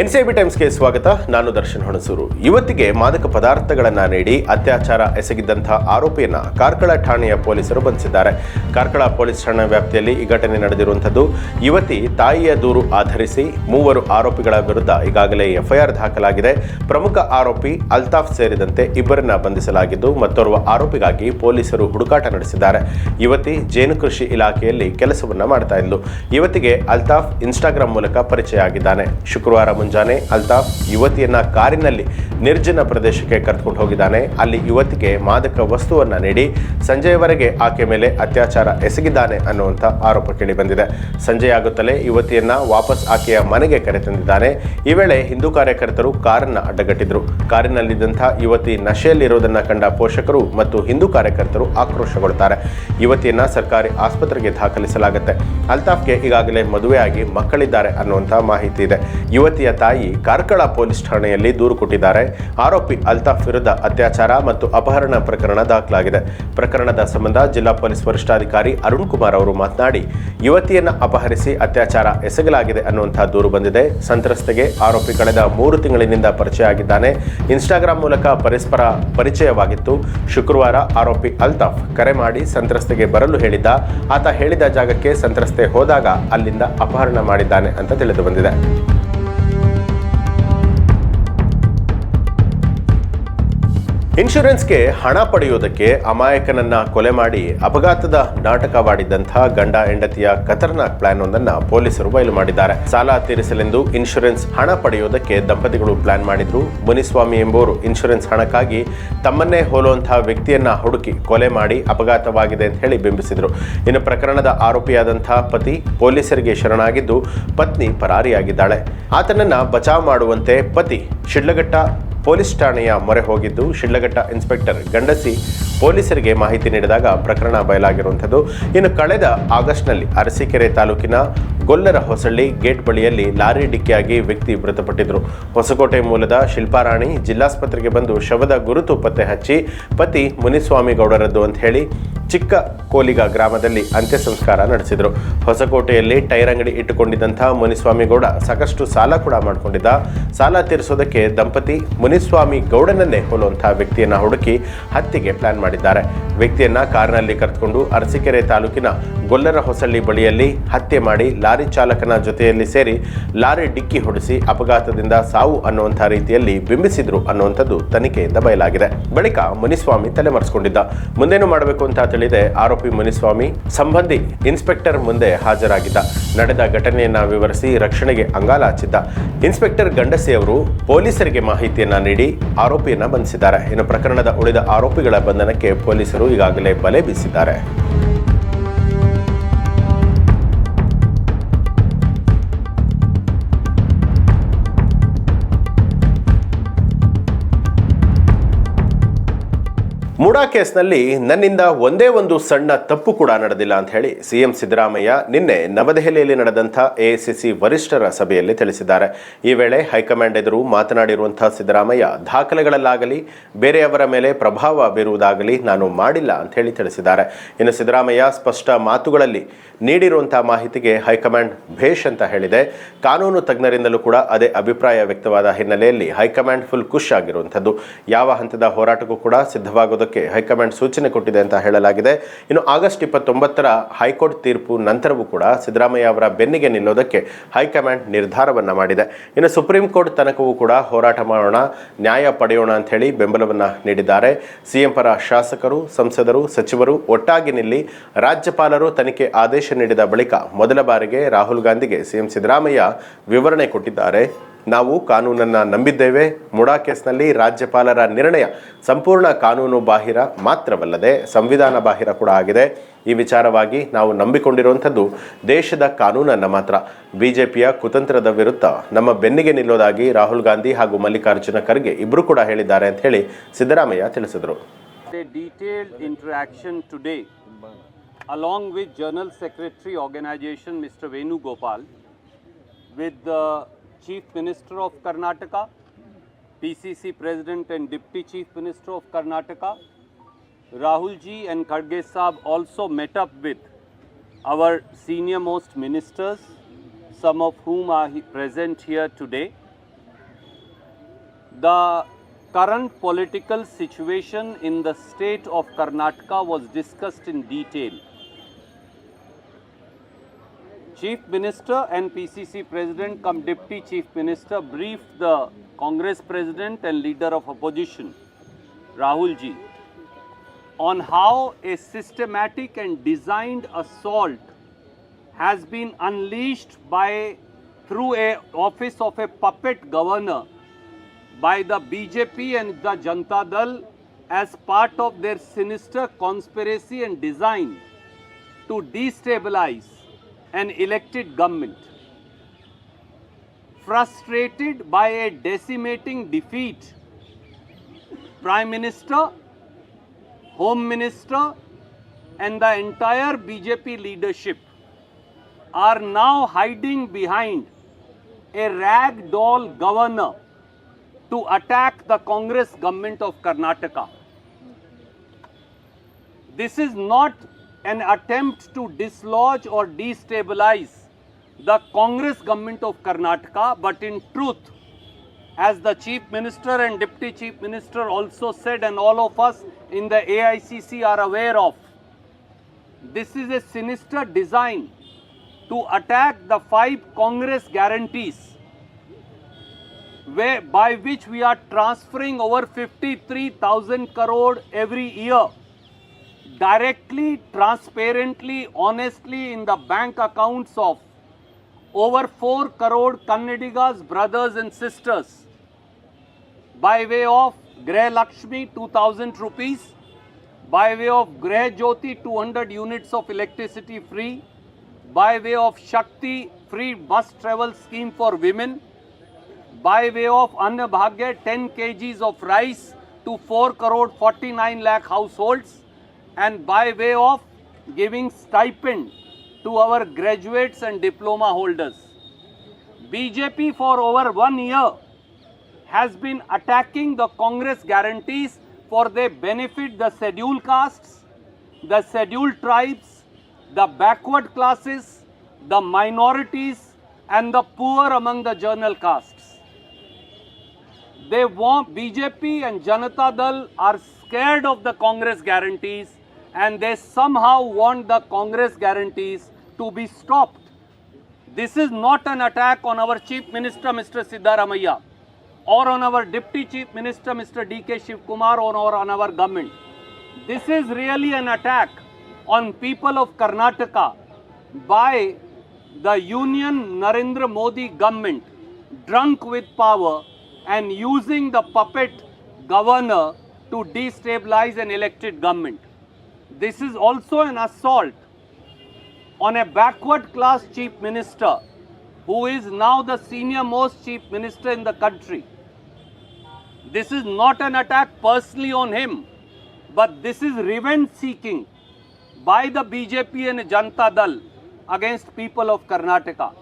NCB ಟೈಮ್ಸ್ಗೆ ಸ್ವಾಗತ. ನಾನು ದರ್ಶನ್ ಹುಣಸೂರು. ಯುವತಿಗೆ ಮಾದಕ ಪದಾರ್ಥಗಳನ್ನು ನೀಡಿ ಅತ್ಯಾಚಾರ ಎಸಗಿದ್ದಂತಹ ಆರೋಪಿಯನ್ನ ಕಾರ್ಕಳ ಠಾಣೆಯ ಪೊಲೀಸರು ಬಂಧಿಸಿದ್ದಾರೆ. ಕಾರ್ಕಳ ಪೊಲೀಸ್ ಠಾಣಾ ವ್ಯಾಪ್ತಿಯಲ್ಲಿ ಈ ಘಟನೆ ನಡೆದಿರುವಂಥದ್ದು. ಯುವತಿ ತಾಯಿಯ ದೂರು ಆಧರಿಸಿ ಮೂವರು ಆರೋಪಿಗಳ ವಿರುದ್ಧ ಈಗಾಗಲೇ ಎಫ್ಐಆರ್ ದಾಖಲಾಗಿದೆ. ಪ್ರಮುಖ ಆರೋಪಿ ಅಲ್ತಾಫ್ ಸೇರಿದಂತೆ ಇಬ್ಬರನ್ನ ಬಂಧಿಸಲಾಗಿದ್ದು ಮತ್ತೋರ್ವ ಆರೋಪಿಗಾಗಿ ಪೊಲೀಸರು ಹುಡುಕಾಟ ನಡೆಸಿದ್ದಾರೆ. ಯುವತಿ ಜೇನು ಕೃಷಿ ಇಲಾಖೆಯಲ್ಲಿ ಕೆಲಸವನ್ನ ಮಾಡ್ತಾ ಇದ್ಲು. ಯುವತಿಗೆ ಅಲ್ತಾಫ್ ಇನ್ಸ್ಟಾಗ್ರಾಮ್ ಮೂಲಕ ಪರಿಚಯ ಆಗಿದ್ದಾನೆ. ಶುಕ್ರವಾರ ಮುಂಜಾನೆ ಅಲ್ತಾಫ್ ಯುವತಿಯನ್ನ ಕಾರಿನಲ್ಲಿ ನಿರ್ಜನ ಪ್ರದೇಶಕ್ಕೆ ಕರೆದುಕೊಂಡು ಹೋಗಿದ್ದಾನೆ. ಅಲ್ಲಿ ಯುವತಿಗೆ ಮಾದಕ ವಸ್ತುವನ್ನ ನೀಡಿ ಸಂಜೆಯವರೆಗೆ ಆಕೆ ಮೇಲೆ ಅತ್ಯಾಚಾರ ಎಸಗಿದ್ದಾನೆ ಅನ್ನುವಂಥ ಆರೋಪ ಕೇಳಿ ಬಂದಿದೆ. ಸಂಜೆಯಾಗುತ್ತಲೇ ಯುವತಿಯನ್ನ ವಾಪಸ್ ಆಕೆಯ ಮನೆಗೆ ಕರೆತಂದಿದ್ದಾನೆ. ಈ ವೇಳೆ ಹಿಂದೂ ಕಾರ್ಯಕರ್ತರು ಕಾರನ್ನ ಅಡ್ಡಗಟ್ಟಿದ್ರು. ಕಾರಿನಲ್ಲಿದ್ದಂಥ ಯುವತಿ ನಶೆಯಲ್ಲಿರುವುದನ್ನು ಕಂಡ ಪೋಷಕರು ಮತ್ತು ಹಿಂದೂ ಕಾರ್ಯಕರ್ತರು ಆಕ್ರೋಶಗೊಳ್ತಾರೆ. ಯುವತಿಯನ್ನ ಸರ್ಕಾರಿ ಆಸ್ಪತ್ರೆಗೆ ದಾಖಲಿಸಲಾಗುತ್ತೆ. ಅಲ್ತಾಫ್ಗೆ ಈಗಾಗಲೇ ಮದುವೆಯಾಗಿ ಮಕ್ಕಳಿದ್ದಾರೆ ಅನ್ನುವಂಥ ಮಾಹಿತಿ ಇದೆ. ಯುವತಿಯ ತಾಯಿ ಕಾರ್ಕಳ ಪೊಲೀಸ್ ಠಾಣೆಯಲ್ಲಿ ದೂರು ಕೊಟ್ಟಿದ್ದಾರೆ. ಆರೋಪಿ ಅಲ್ತಾಫ್ ವಿರುದ್ಧ ಅತ್ಯಾಚಾರ ಮತ್ತು ಅಪಹರಣ ಪ್ರಕರಣ ದಾಖಲಾಗಿದೆ. ಪ್ರಕರಣದ ಸಂಬಂಧ ಜಿಲ್ಲಾ ಪೊಲೀಸ್ ವರಿಷ್ಠಾಧಿಕಾರಿ ಅರುಣ್ ಕುಮಾರ್ ಅವರು ಮಾತನಾಡಿ, ಯುವತಿಯನ್ನ ಅಪಹರಿಸಿ ಅತ್ಯಾಚಾರ ಎಸಗಲಾಗಿದೆ ಅನ್ನುವಂತಹ ದೂರು ಬಂದಿದೆ. ಸಂತ್ರಸ್ತೆಗೆ ಆರೋಪಿ ಕಳೆದ 3 ತಿಂಗಳಿನಿಂದ ಪರಿಚಯ ಆಗಿದ್ದಾನೆ. ಇನ್ಸ್ಟಾಗ್ರಾಮ್ ಮೂಲಕ ಪರಸ್ಪರ ಪರಿಚಯವಾಗಿತ್ತು. ಶುಕ್ರವಾರ ಆರೋಪಿ ಅಲ್ತಾಫ್ ಕರೆ ಮಾಡಿ ಸಂತ್ರಸ್ತೆಗೆ ಬರಲು ಹೇಳಿದ್ದ. ಆತ ಹೇಳಿದ ಜಾಗಕ್ಕೆ ಸಂತ್ರಸ್ತೆ ಹೋದಾಗ ಅಲ್ಲಿಂದ ಅಪಹರಣ ಮಾಡಿದ್ದಾನೆ ಅಂತ ತಿಳಿದು ಬಂದಿದೆ. ಇನ್ಶೂರೆನ್ಸ್ಗೆ ಹಣ ಪಡೆಯುವುದಕ್ಕೆ ಅಮಾಯಕನನ್ನ ಕೊಲೆ ಮಾಡಿ ಅಪಘಾತದ ನಾಟಕವಾಡಿದ್ದಂತಹ ಗಂಡ ಹೆಂಡತಿಯ ಖತರ್ನಾಕ್ ಪ್ಲಾನ್ ಒಂದನ್ನು ಪೊಲೀಸರು ಬಯಲು ಮಾಡಿದ್ದಾರೆ. ಸಾಲ ತೀರಿಸಲೆಂದು ಇನ್ಶೂರೆನ್ಸ್ ಹಣ ಪಡೆಯುವುದಕ್ಕೆ ದಂಪತಿಗಳು ಪ್ಲಾನ್ ಮಾಡಿದ್ರು. ಮುನಿಸ್ವಾಮಿ ಎಂಬುವರು ಇನ್ಶೂರೆನ್ಸ್ ಹಣಕ್ಕಾಗಿ ತಮ್ಮನ್ನೇ ಹೋಲುವಂತಹ ವ್ಯಕ್ತಿಯನ್ನ ಹುಡುಕಿ ಕೊಲೆ ಮಾಡಿ ಅಪಘಾತವಾಗಿದೆ ಅಂತ ಹೇಳಿ ಬಿಂಬಿಸಿದ್ರು. ಇನ್ನು ಪ್ರಕರಣದ ಆರೋಪಿಯಾದಂತಹ ಪತಿ ಪೊಲೀಸರಿಗೆ ಶರಣಾಗಿದ್ದು ಪತ್ನಿ ಪರಾರಿಯಾಗಿದ್ದಾಳೆ. ಆತನನ್ನ ಬಚಾವ್ ಮಾಡುವಂತೆ ಪತಿ ಶಿಡ್ಲಘಟ್ಟ ಪೊಲೀಸ್ ಠಾಣೆಯ ಮೊರೆ ಹೋಗಿದ್ದು ಶಿಡ್ಲಘಟ್ಟ ಇನ್ಸ್ಪೆಕ್ಟರ್ ಗಂಡಸಿ ಪೊಲೀಸರಿಗೆ ಮಾಹಿತಿ ನೀಡಿದಾಗ ಪ್ರಕರಣ ಬಯಲಾಗಿರುವಂಥದ್ದು. ಇನ್ನು ಕಳೆದ ಆಗಸ್ಟ್ನಲ್ಲಿ ಅರಸೀಕೆರೆ ತಾಲೂಕಿನ ಗೊಲ್ಲರ ಹೊಸಳ್ಳಿ ಗೇಟ್ ಬಳಿಯಲ್ಲಿ ಲಾರಿ ಡಿಕ್ಕಿಯಾಗಿ ವ್ಯಕ್ತಿ ಮೃತಪಟ್ಟಿದ್ರು. ಹೊಸಕೋಟೆ ಮೂಲದ ಶಿಲ್ಪಾರಾಣಿ ಜಿಲ್ಲಾಸ್ಪತ್ರೆಗೆ ಬಂದು ಶವದ ಗುರುತು ಪತ್ತೆ ಹಚ್ಚಿ ಪತಿ ಮುನಿಸ್ವಾಮಿ ಗೌಡರದ್ದು ಅಂತ ಹೇಳಿ ಚಿಕ್ಕ ಕೋಲಿಗ ಗ್ರಾಮದಲ್ಲಿ ಅಂತ್ಯ ಸಂಸ್ಕಾರ ನಡೆಸಿದರು. ಹೊಸಕೋಟೆಯಲ್ಲಿ ಟೈರ್ ಅಂಗಡಿ ಇಟ್ಟುಕೊಂಡಿದ್ದಂಥ ಮುನಿಸ್ವಾಮಿ ಗೌಡ ಸಾಕಷ್ಟು ಸಾಲ ಕೂಡ ಮಾಡಿಕೊಂಡಿದ್ದ. ಸಾಲ ತೀರಿಸೋದಕ್ಕೆ ದಂಪತಿ ಮುನಿಸ್ವಾಮಿ ಗೌಡನನ್ನೇ ಹೋಲುವಂತಹ ವ್ಯಕ್ತಿಯನ್ನ ಹುಡುಕಿ ಹತ್ಯೆಗೆ ಪ್ಲಾನ್ ಮಾಡಿದ್ದಾರೆ. ವ್ಯಕ್ತಿಯನ್ನ ಕಾರಿನಲ್ಲಿ ಕರೆದುಕೊಂಡು ಅರಸೀಕೆರೆ ತಾಲೂಕಿನ ಗೊಲ್ಲರ ಹೊಸಳ್ಳಿ ಬಳಿಯಲ್ಲಿ ಹತ್ಯೆ ಮಾಡಿ ಲಾರಿ ಚಾಲಕನ ಜೊತೆಯಲ್ಲಿ ಸೇರಿ ಲಾರಿ ಡಿಕ್ಕಿ ಹೊಡೆಸಿ ಅಪಘಾತದಿಂದ ಸಾವು ಅನ್ನುವಂಥ ರೀತಿಯಲ್ಲಿ ಬಿಂಬಿಸಿದ್ರು ಅನ್ನುವಂಥದ್ದು ತನಿಖೆಯಿಂದ ಬಯಲಾಗಿದೆ. ಬಳಿಕ ಮುನಿಸ್ವಾಮಿ ತಲೆಮರೆಸಿಕೊಂಡಿದ್ದ. ಮುಂದೇನು ಮಾಡಬೇಕು ಅಂತ ತಿಳಿದೆ ಆರೋಪಿ ಮುನಿಸ್ವಾಮಿ ಸಂಬಂಧಿ ಇನ್ಸ್ಪೆಕ್ಟರ್ ಮುಂದೆ ಹಾಜರಾಗಿದ್ದ. ನಡೆದ ಘಟನೆಯನ್ನ ವಿವರಿಸಿ ರಕ್ಷಣೆಗೆ ಅಂಗಾಲ ಹಚ್ಚಿದ್ದ. ಇನ್ಸ್ಪೆಕ್ಟರ್ ಗಂಡಸಿ ಅವರು ಪೊಲೀಸರಿಗೆ ಮಾಹಿತಿಯನ್ನ ನೀಡಿ ಆರೋಪಿಯನ್ನ ಬಂಧಿಸಿದ್ದಾರೆ. ಇನ್ನು ಪ್ರಕರಣದ ಉಳಿದ ಆರೋಪಿಗಳ ಬಂಧನಕ್ಕೆ ಪೊಲೀಸರು ಈಗಾಗಲೇ ಬಲೆ ಬೀಸಿದ್ದಾರೆ. ಮೂಡಾ ಕೇಸ್ನಲ್ಲಿ ನನ್ನಿಂದ ಒಂದೇ ಒಂದು ಸಣ್ಣ ತಪ್ಪು ಕೂಡ ನಡೆದಿಲ್ಲ ಅಂತ ಹೇಳಿ ಸಿಎಂ ಸಿದ್ದರಾಮಯ್ಯ ನಿನ್ನೆ ನವದೆಹಲಿಯಲ್ಲಿ ನಡೆದಂಥ ಎಐಸಿಸಿ ವರಿಷ್ಠರ ಸಭೆಯಲ್ಲಿ ತಿಳಿಸಿದ್ದಾರೆ. ಈ ವೇಳೆ ಹೈಕಮಾಂಡ್ ಎದುರು ಮಾತನಾಡಿರುವಂತಹ ಸಿದ್ದರಾಮಯ್ಯ ದಾಖಲೆಗಳಲ್ಲಾಗಲಿ ಬೇರೆಯವರ ಮೇಲೆ ಪ್ರಭಾವ ಬೀರುವುದಾಗಲಿ ನಾನು ಮಾಡಿಲ್ಲ ಅಂತ ಹೇಳಿ ತಿಳಿಸಿದ್ದಾರೆ. ಇನ್ನು ಸಿದ್ದರಾಮಯ್ಯ ಸ್ಪಷ್ಟ ಮಾತುಗಳಲ್ಲಿ ನೀಡಿರುವಂತಹ ಮಾಹಿತಿಗೆ ಹೈಕಮಾಂಡ್ ಭೇಷ್ ಅಂತ ಹೇಳಿದೆ. ಕಾನೂನು ತಜ್ಞರಿಂದಲೂ ಕೂಡ ಅದೇ ಅಭಿಪ್ರಾಯ ವ್ಯಕ್ತವಾದ ಹಿನ್ನೆಲೆಯಲ್ಲಿ ಹೈಕಮಾಂಡ್ ಫುಲ್ ಖುಷ್ ಆಗಿರುವಂಥದ್ದು. ಯಾವ ಹಂತದ ಹೋರಾಟಕ್ಕೂ ಕೂಡ ಸಿದ್ಧವಾಗೋದಕ್ಕೆ ಹೈಕಮಾಂಡ್ ಸೂಚನೆ ಕೊಟ್ಟಿದೆ ಅಂತ ಹೇಳಲಾಗಿದೆ. ಇನ್ನು ಆಗಸ್ಟ್ 29ರ ಹೈಕೋರ್ಟ್ ತೀರ್ಪು ನಂತರವೂ ಕೂಡ ಸಿದ್ದರಾಮಯ್ಯ ಅವರ ಬೆನ್ನಿಗೆ ನಿಲ್ಲೋದಕ್ಕೆ ಹೈಕಮಾಂಡ್ ನಿರ್ಧಾರವನ್ನ ಮಾಡಿದೆ. ಇನ್ನು ಸುಪ್ರೀಂ ಕೋರ್ಟ್ ತನಕವೂ ಕೂಡ ಹೋರಾಟ ಮಾಡೋಣ, ನ್ಯಾಯ ಪಡೆಯೋಣ ಅಂತ ಹೇಳಿ ಬೆಂಬಲವನ್ನ ನೀಡಿದ್ದಾರೆ. ಸಿಎಂ ಪರ ಶಾಸಕರು, ಸಂಸದರು, ಸಚಿವರು ಒಟ್ಟಾಗಿ ನಿಲ್ಲಿ ರಾಜ್ಯಪಾಲರು ತನಿಖೆ ಆದೇಶ ನೀಡಿದ ಬಳಿಕ ಮೊದಲ ಬಾರಿಗೆ ರಾಹುಲ್ ಗಾಂಧಿಗೆ ಸಿಎಂ ಸಿದ್ದರಾಮಯ್ಯ ವಿವರಣೆ ಕೊಟ್ಟಿದ್ದಾರೆ. ನಾವು ಕಾನೂನನ್ನ ನಂಬಿದ್ದೇವೆ. ಮುಡಾ ಕೇಸ್ನಲ್ಲಿ ರಾಜ್ಯಪಾಲರ ನಿರ್ಣಯ ಸಂಪೂರ್ಣ ಕಾನೂನು ಬಾಹಿರ ಮಾತ್ರವಲ್ಲದೆ ಸಂವಿಧಾನ ಬಾಹಿರ ಕೂಡ ಆಗಿದೆ. ಈ ವಿಚಾರವಾಗಿ ನಾವು ನಂಬಿಕೊಂಡಿರುವಂಥದ್ದು ದೇಶದ ಕಾನೂನನ್ನು ಮಾತ್ರ. ಬಿಜೆಪಿಯ ಕುತಂತ್ರದ ವಿರುದ್ಧ ನಮ್ಮ ಬೆನ್ನಿಗೆ ನಿಲ್ಲೋದಾಗಿ ರಾಹುಲ್ ಗಾಂಧಿ ಹಾಗೂ ಮಲ್ಲಿಕಾರ್ಜುನ ಖರ್ಗೆ ಇಬ್ಬರು ಕೂಡ ಹೇಳಿದ್ದಾರೆ ಅಂತ ಹೇಳಿ ಸಿದ್ದರಾಮಯ್ಯ ತಿಳಿಸಿದರು. Along with General Secretary Organization Mr. Venu Gopal, with the Chief Minister of Karnataka, PCC President and Deputy Chief Minister of Karnataka, Rahul ji and Kharge Saab also met up with our senior most ministers, some of whom are present here today, the current political situation in the state of Karnataka was discussed in detail. Chief Minister and PCC President cum Deputy Chief Minister briefed the Congress President and Leader of Opposition, Rahul Ji, on how a systematic and designed assault has been unleashed through a office of a puppet governor by the BJP and the Janata Dal as part of their sinister conspiracy and design to destabilize an elected government. Frustrated by a decimating defeat, Prime Minister, Home Minister and the entire BJP leadership are now hiding behind a ragdoll governor to attack the Congress government of Karnataka. This is not an attempt to dislodge or destabilize the Congress government of Karnataka, but in truth, as the Chief Minister and Deputy Chief Minister also said, and all of us in the AICC are aware of, this is a sinister design to attack the 5 Congress guarantees by which we are transferring over 53,000 crore every year directly, transparently, honestly in the bank accounts of over 4 crore Kannadigas, brothers and sisters, by way of Greh Lakshmi 2000 rupees, by way of Greh Jyoti 200 units of electricity free, by way of Shakti free bus travel scheme for women, by way of Anna Bhagya 10 kgs of rice to 4 crore 49 lakh households, and by way of giving stipend to our graduates and diploma holders. BJP for over 1 year has been attacking the Congress guarantees for they benefit the scheduled castes, the scheduled tribes, the backward classes, the minorities and the poor among the general castes. They want BJP and Janata Dal are scared of the Congress guarantees and they somehow want the Congress guarantees to be stopped. This is not an attack on our Chief Minister Mr. Siddaramaiah or on our Deputy Chief Minister Mr. D.K. Shivkumar or on our government. This is really an attack on people of Karnataka by the Union Narendra Modi government drunk with power and using the puppet governor to destabilize an elected government. This is also an assault on a backward class chief minister who is now the senior most chief minister in the country. This is not an attack personally on him, but this is revenge seeking by the BJP and Janata Dal against people of Karnataka.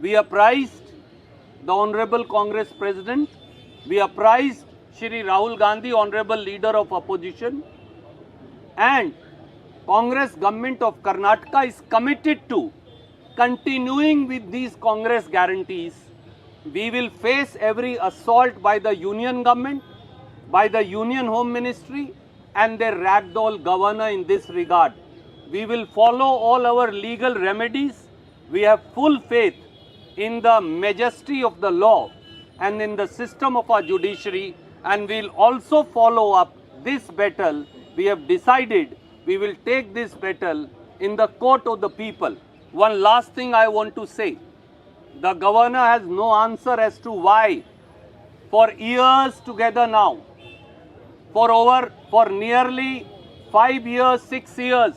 We apprised the Honorable Congress President, we apprised Shri Rahul Gandhi, Honorable Leader of Opposition, and Congress government of Karnataka is committed to continuing with these Congress guarantees. We will face every assault by the Union government, by the Union Home Ministry and their ragdoll governor in this regard. We will follow all our legal remedies. We have full faith in the majesty of the law and in the system of our judiciary, and we will also follow up this battle. We have decided we will take this battle in the court of the people. One last thing I want to say. The governor has no answer as to why for years together now, for nearly 5 years, 6 years,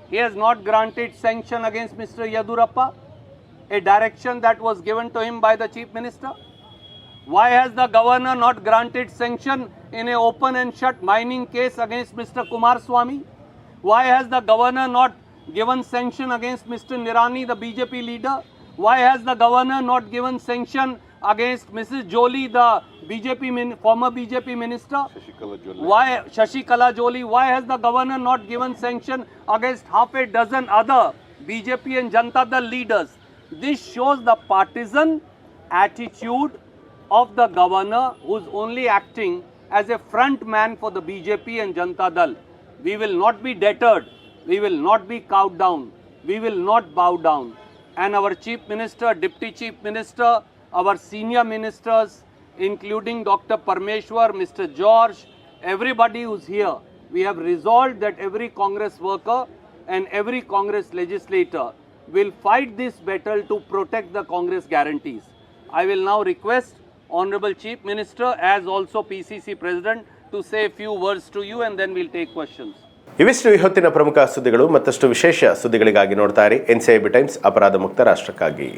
he has not granted sanction against Mr. Yedurappa, a direction that was given to him by the Chief Minister. Why has the governor not granted sanction in an open and shut mining case against Mr. Kumaraswamy? Why has the governor not given sanction against Mr. Nirani, the BJP leader? Why has the governor not given sanction against Mrs. Jolie, the former BJP minister? Shashikala Jolie. Why has the governor not given sanction against half a dozen other BJP and Janata Dal leaders? This shows the partisan attitude of the governor who's only acting as a front man for the BJP and Janata Dal. We will not be deterred. We will not be cowed down. We will not bow down. And our Chief Minister, Deputy Chief Minister, our senior ministers, including Dr. Parmeshwar, Mr. George, everybody who's here, we have resolved that every Congress worker and every Congress legislator will fight this battle to protect the Congress guarantees. I will now request Honorable Chief Minister as also PCC President to say a few words to you and then we'll take questions. ಇವಿಷ್ಟು ಇವತ್ತಿನ ಪ್ರಮುಖ ಸುದ್ದಿಗಳು. ಮತ್ತಷ್ಟು ವಿಶೇಷ ಸುದ್ದಿಗಳಿಗಾಗಿ ನೋಡ್ತಾ ಇರಿ NCIB times, ಅಪರಾಧ ಮುಕ್ತ ರಾಷ್ಟ್ರಕ್ಕಾಗಿ.